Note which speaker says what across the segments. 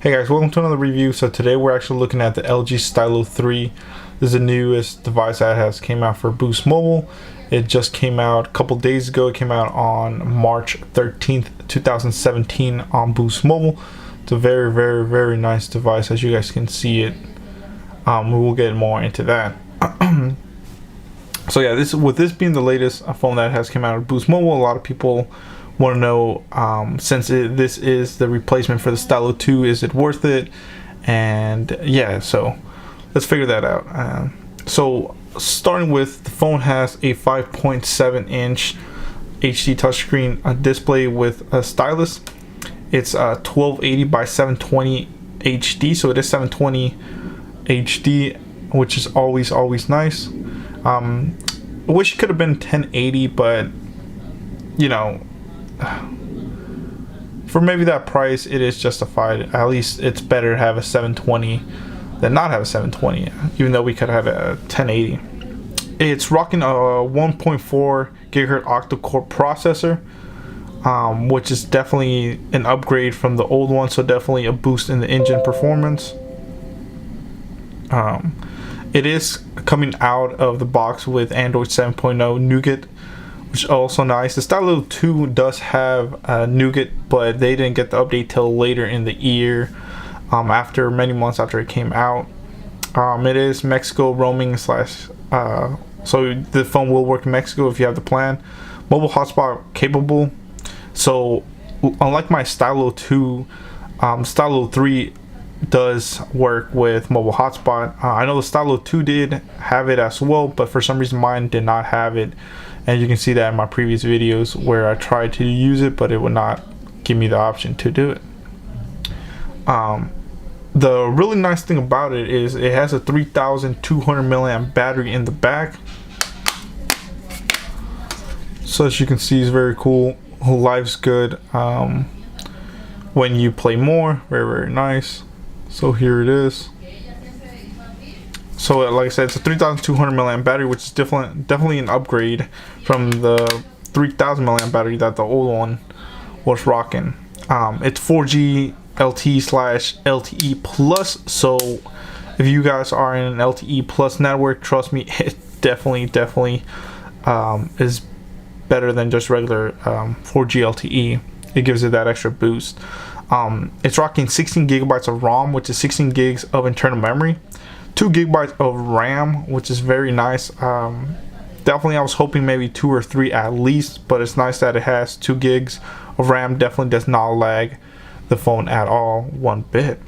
Speaker 1: Hey guys, welcome to another review. So today we're actually looking at the LG Stylo 3. This is the newest device that has came out for Boost Mobile. It just came out a couple days ago. It came out on March 13th, 2017 on Boost Mobile. It's a very nice device, as you guys can see it. We will get more into that. So yeah, with this being the latest phone that has come out of Boost Mobile, a lot of people want to know, since this is the replacement for the Stylo 2, is it worth it? And yeah, so let's figure that out. So starting with, the phone has a 5.7 inch HD touchscreen display with a stylus. It's 1280 by 720 HD, so it is 720 HD, which is always nice. I wish it could have been 1080, but you know, for maybe that price, it is justified. At least it's better to have a 720 than not have a 720, even though we could have a 1080. It's rocking a 1.4 gigahertz octa-core processor, which is definitely an upgrade from the old one, so definitely a boost in the engine performance. It is coming out of the box with Android 7.0 Nougat, which is also nice. The Stylo 2 does have Nougat, but they didn't get the update till later in the year, after many months after it came out. It is Mexico roaming slash, so the phone will work in Mexico if you have the plan. Mobile hotspot capable. So unlike my Stylo 2, Stylo 3 does work with mobile hotspot. I know the Stylo 2 did have it as well, but for some reason mine did not have it, and you can see that in my previous videos where I tried to use it, but it would not give me the option to do it. The really nice thing about it is it has a 3200 milliamp battery in the back, so as you can see, it's very cool. Life's good when you play more. Very nice. So here it is. So like I said, it's a 3200 milliamp battery, which is definitely an upgrade from the 3000 milliamp battery that the old one was rocking. It's 4G LTE slash LTE plus, so if you guys are in an LTE plus network, trust me, it definitely is better than just regular 4G LTE. It gives it that extra boost. It's rocking 16 gigabytes of ROM, which is 16 gigs of internal memory, 2 gigabytes of RAM, which is very nice. Definitely I was hoping maybe 2 or 3 at least, but it's nice that it has 2 gigs of RAM. Definitely does not lag the phone at all, one bit.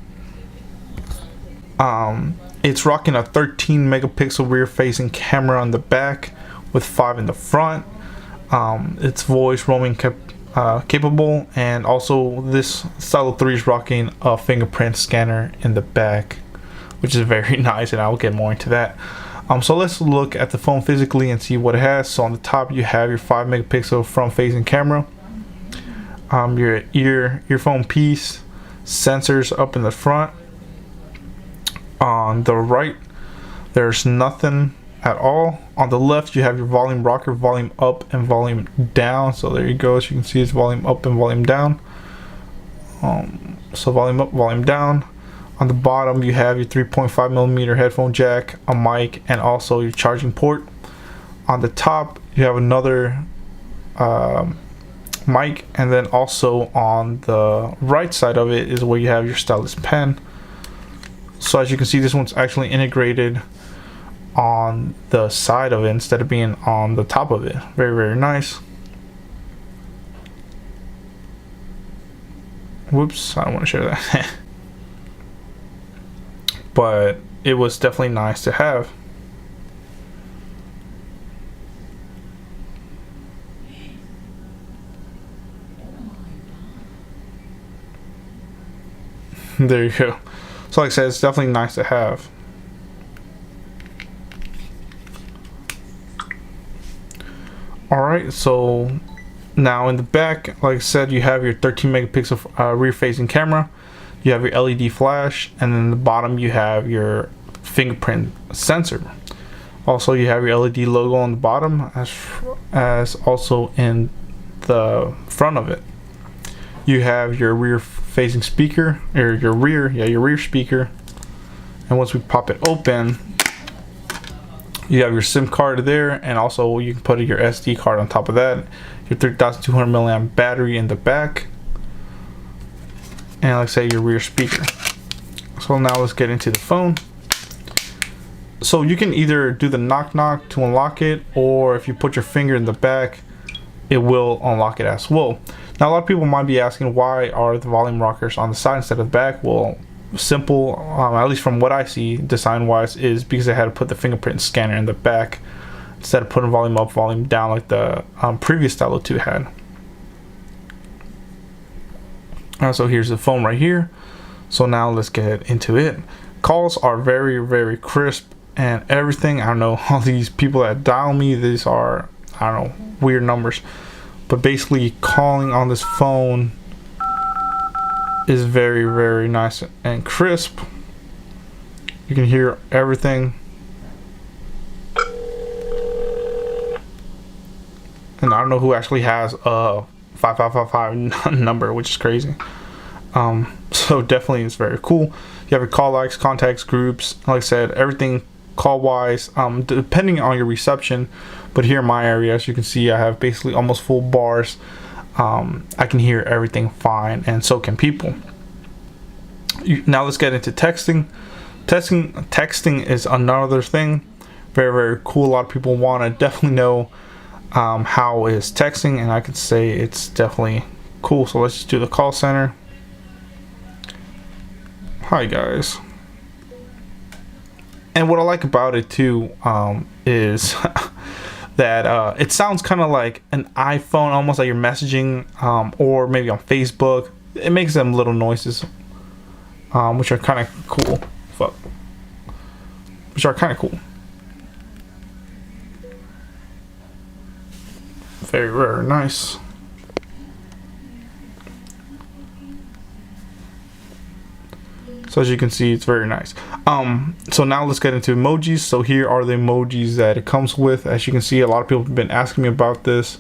Speaker 1: It's rocking a 13 megapixel rear facing camera on the back with 5 in the front. It's voice roaming capable, and also this Stylo 3 is rocking a fingerprint scanner in the back, which is very nice, and I'll get more into that. So let's look at the phone physically and see what it has. So on the top you have your 5 megapixel front facing camera, your earphone piece, sensors up in the front. On the right there's nothing at all. On the left you have your volume rocker, volume up and volume down. So there you go, as you can see, it's volume up and volume down. So volume up, volume down. On the bottom you have your 3.5mm headphone jack, a mic, and also your charging port. On the top you have another mic, and then also on the right side of it is where you have your stylus pen. So as you can see, this one's actually integrated on the side of it instead of being on the top of it. Very nice. Whoops, I don't want to share that. But it was definitely nice to have. There you go. So like I said, it's definitely nice to have. Alright, so now in the back, like I said, you have your 13 megapixel rear facing camera, you have your LED flash, and then the bottom you have your fingerprint sensor. Also you have your LED logo on the bottom, as also in the front of it. You have your rear facing speaker, or your rear speaker. And once we pop it open, you have your SIM card there, and also you can put your SD card on top of that. Your 3200 milliamp battery in the back, and like I say, your rear speaker. So now let's get into the phone. So you can either do the knock knock to unlock it, or if you put your finger in the back, it will unlock it as well. Now a lot of people might be asking, why are the volume rockers on the side instead of the back? Well, simple, at least from what I see design wise, is because they had to put the fingerprint scanner in the back instead of putting volume up, volume down like the previous Stylo 2 had. So here's the phone right here. So now let's get into it. Calls are very, very crisp and everything. I don't know, all these people that dial me, these are, I don't know, weird numbers, but basically calling on this phone is very, very nice and crisp. You can hear everything. And I don't know who actually has a 5555 number, which is crazy. So definitely it's very cool. You have your call likes, contacts, groups, like I said, everything call wise, depending on your reception. But here in my area, as you can see, I have basically almost full bars. I can hear everything fine, and so can people. Now let's get into texting. Texting is another thing, very, very cool. A lot of people want to definitely know how is texting, and I could say it's definitely cool. So let's just do the call center. Hi guys. And what I like about it too is that it sounds kind of like an iPhone, almost like you're messaging, or maybe on Facebook. It makes them little noises, which are kind of cool. Which are kind of cool. Very, very nice. So as you can see, it's very nice. So now let's get into emojis. So here are the emojis that it comes with. As you can see, a lot of people have been asking me about this.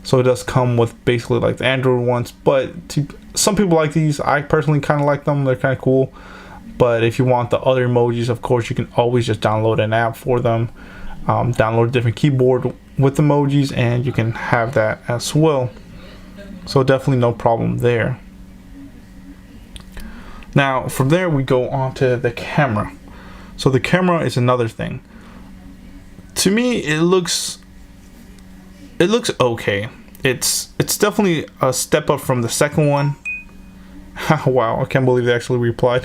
Speaker 1: So it does come with basically like the Android ones, but some people like these. I personally kind of like them. They're kind of cool. But if you want the other emojis, of course, you can always just download an app for them. Download a different keyboard with emojis, and you can have that as well. So definitely no problem there. Now from there we go on to the camera. So the camera is another thing. To me, it looks okay. It's definitely a step up from the second one. Wow, I can't believe they actually replied.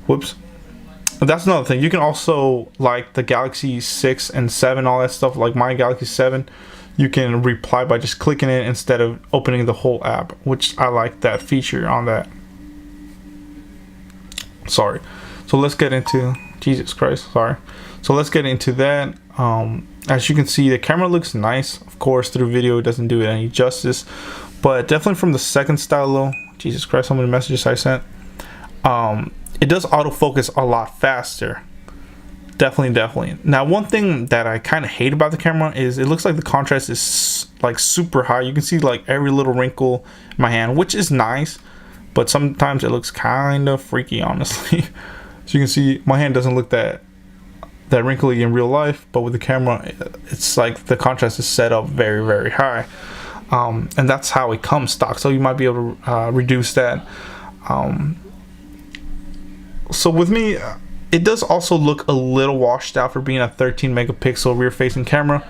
Speaker 1: Whoops. That's another thing. You can also, like the Galaxy 6 and 7, all that stuff, like my Galaxy 7, you can reply by just clicking it instead of opening the whole app, which I like that feature on that. Sorry. So let's get into, Jesus Christ, sorry. So let's get into that. As you can see, the camera looks nice. Of course, through video, it doesn't do it any justice, but definitely from the second Stylo, Jesus Christ, how many messages I sent. It does autofocus a lot faster. Definitely. Now, one thing that I kind of hate about the camera is it looks like the contrast is like super high. You can see like every little wrinkle in my hand, which is nice, but sometimes it looks kind of freaky, honestly. So you can see my hand doesn't look that wrinkly in real life, but with the camera, it's like the contrast is set up very, very high. And that's how it comes stock, so you might be able to reduce that. So with me, it does also look a little washed out for being a 13 megapixel rear facing camera.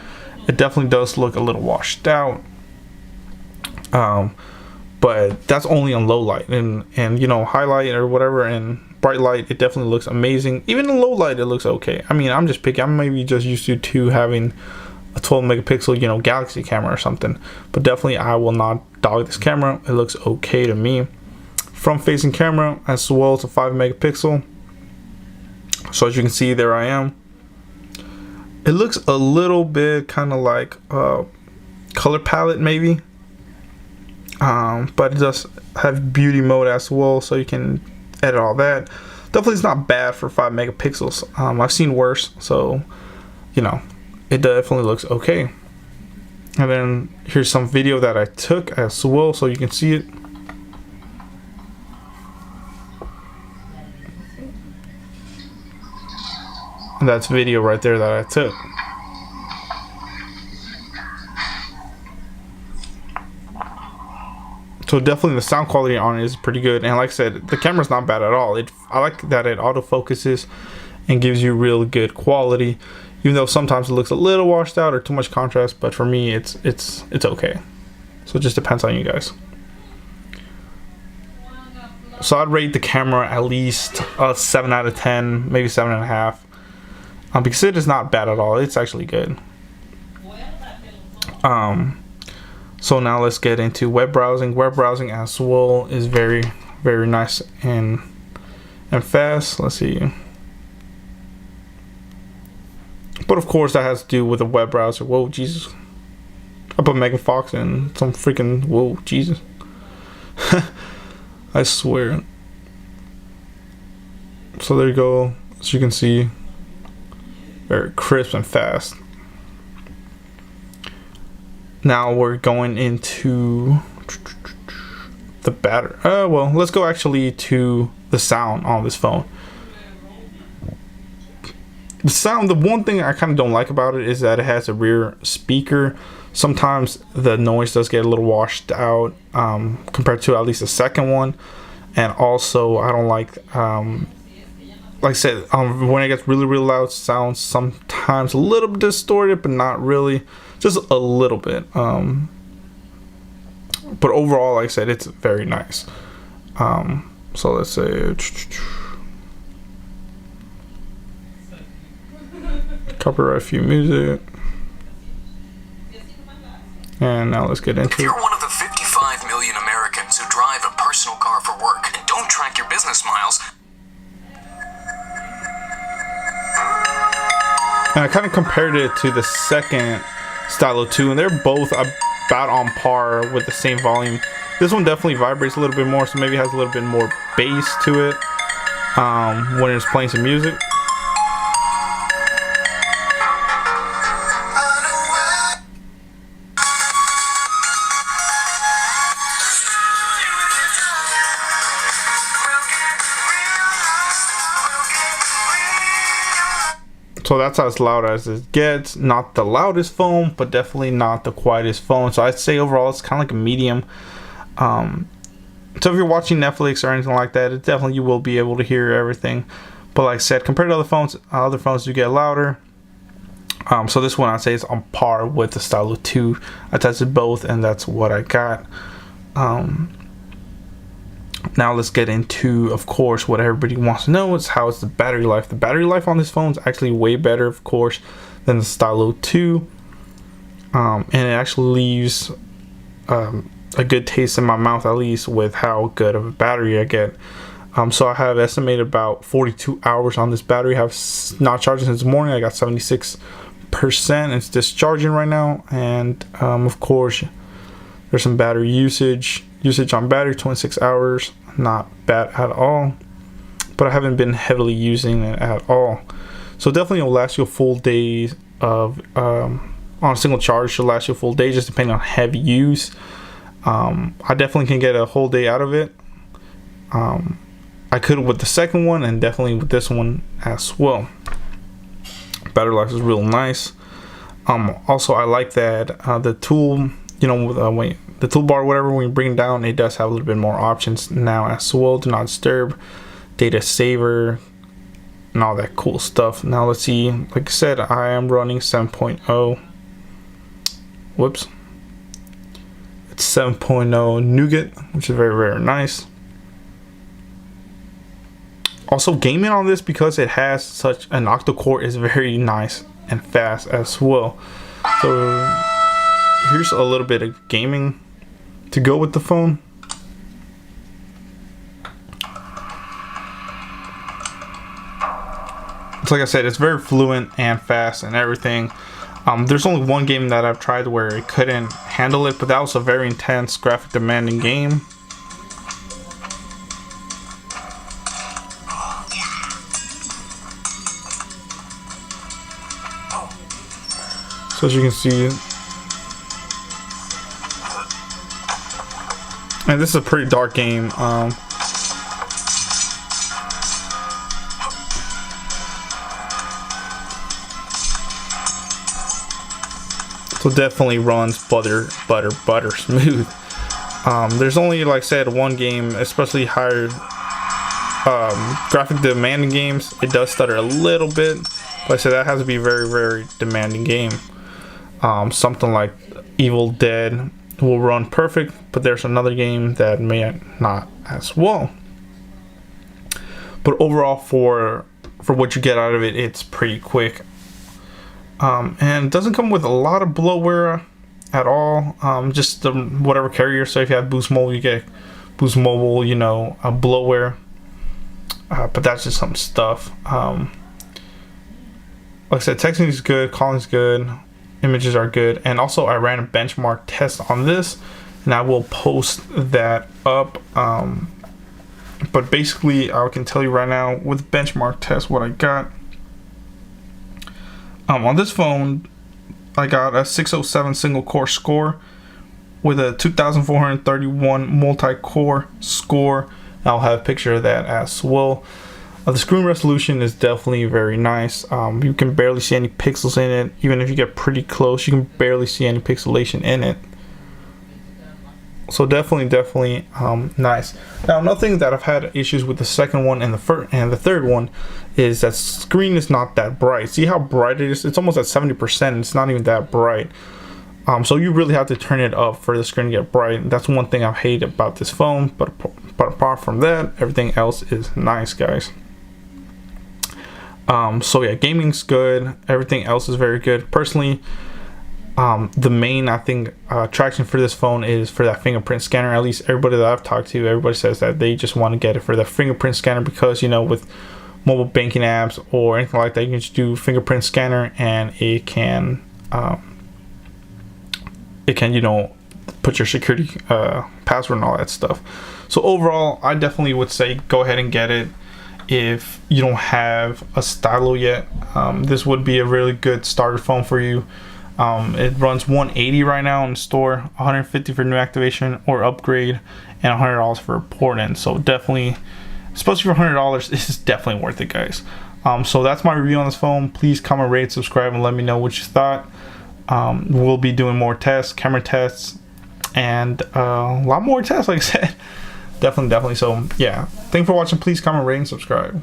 Speaker 1: It definitely does look a little washed out, but that's only on low light, and you know, highlight or whatever and bright light, it definitely looks amazing. Even in low light, it looks okay. I mean, I'm just picky. I'm maybe just used to having a 12 megapixel, you know, Galaxy camera or something, but definitely I will not dog this camera. It looks okay to me. Front facing camera as well as a 5 megapixel. So as you can see, there I am. It looks a little bit kind of like color palette maybe, but it does have beauty mode as well, so you can edit all that. Definitely it's not bad for 5 megapixels. I've seen worse, so you know, it definitely looks okay. And then here's some video that I took as well, so you can see it. that's video right there that I took. So definitely the sound quality on it is pretty good, and like I said, the camera's not bad at all. I like that it autofocuses and gives you real good quality, even though sometimes it looks a little washed out or too much contrast. But for me, it's okay. So it just depends on you guys. So I'd rate the camera at least a 7 out of 10, maybe 7.5, because it is not bad at all. It's actually good. So now let's get into web browsing. Web browsing as well is very, very nice and fast. Let's see. But of course that has to do with a web browser. Whoa, Jesus. I put Megan Fox in some freaking, whoa, Jesus. I swear. So there you go. As you can see, very crisp and fast. Now we're going into the battery. Well, let's go actually to the sound on this phone. The sound, the one thing I kind of don't like about it is that it has a rear speaker. Sometimes the noise does get a little washed out compared to at least the second one. And also I don't like I said, when it gets really, really loud, sounds sometimes a little bit distorted, but not really, just a little bit. But overall, like I said, it's very nice. So let's say copyright a few music, and now let's get into it.
Speaker 2: If you're one of the 55 million Americans who drive a personal car for work and don't track your business miles,
Speaker 1: and I kind of compared it to the second Stylo 2, and they're both about on par with the same volume. This one definitely vibrates a little bit more, so maybe it has a little bit more bass to it when it's playing some music. So that's as loud as it gets. Not the loudest phone, but definitely not the quietest phone. So I'd say overall it's kind of like a medium. So if you're watching Netflix or anything like that, it definitely you will be able to hear everything. But like I said, compared to other phones do get louder. So this one I'd say is on par with the Stylo 2. I tested both, and that's what I got. Now let's get into, of course, what everybody wants to know is how is the battery life. The battery life on this phone is actually way better, of course, than the Stylo 2. And it actually leaves a good taste in my mouth, at least, with how good of a battery I get. So I have estimated about 42 hours on this battery. I have not charged since morning. I got 76%. It's discharging right now. And of course, there's some battery usage on battery, 26 hours, not bad at all, but I haven't been heavily using it at all. So definitely it'll last you a full day of on a single charge, should last you a full day, just depending on heavy use. I definitely can get a whole day out of it. I could with the second one, and definitely with this one as well. Battery life is real nice. Also I like that the tool, you know, the toolbar, whatever, when you bring it down, it does have a little bit more options now as well. Do not disturb, data saver, and all that cool stuff. Now let's see, like I said, I am running 7.0. Whoops. It's 7.0 Nougat, which is very, very nice. Also, gaming on this, because it has such an octa-core, is very nice and fast as well. So here's a little bit of gaming to go with the phone. It's like I said, it's very fluent and fast and everything. There's only one game that I've tried where it couldn't handle it, but that was a very intense, graphic demanding game. So as you can see, and this is a pretty dark game. So definitely runs butter smooth. There's only, like I said, one game, especially higher graphic demanding games, it does stutter a little bit. Like I said, that has to be a very demanding game. Something like Evil Dead will run perfect, but there's another game that may not as well. But overall, for what you get out of it, it's pretty quick. And it doesn't come with a lot of bloatware at all. Just whatever carrier. So if you have Boost Mobile, you get Boost Mobile, you know, a bloatware. But that's just some stuff. Like I said, texting is good, calling is good, images are good, and also I ran a benchmark test on this, and I will post that up. But basically, I can tell you right now with benchmark test what I got. On this phone, I got a 607 single core score with a 2431 multi-core score. I'll have a picture of that as well. The screen resolution is definitely very nice. You can barely see any pixels in it. Even if you get pretty close, you can barely see any pixelation in it. So definitely nice. Now, another thing that I've had issues with the second one and the third one is that screen is not that bright. See how bright it is? It's almost at 70%. It's not even that bright. So you really have to turn it up for the screen to get bright. That's one thing I hate about this phone. But apart from that, everything else is nice, guys. So yeah, gaming's good. Everything else is very good. Personally, the main, I think, attraction for this phone is for that fingerprint scanner. At least everybody that I've talked to, everybody says that they just want to get it for the fingerprint scanner because, you know, with mobile banking apps or anything like that, you can just do fingerprint scanner and it can you know, put your security password and all that stuff. So overall, I definitely would say go ahead and get it. If you don't have a Stylo yet, this would be a really good starter phone for you. It runs $180 right now in the store, $150 for new activation or upgrade, and $100 for a port-in. So definitely, especially for $100, this is definitely worth it, guys. So that's my review on this phone. Please comment, rate, subscribe, and let me know what you thought. We'll be doing more tests, camera tests, and a lot more tests, like I said. Definitely. So yeah, thanks for watching. Please comment, rate, and subscribe.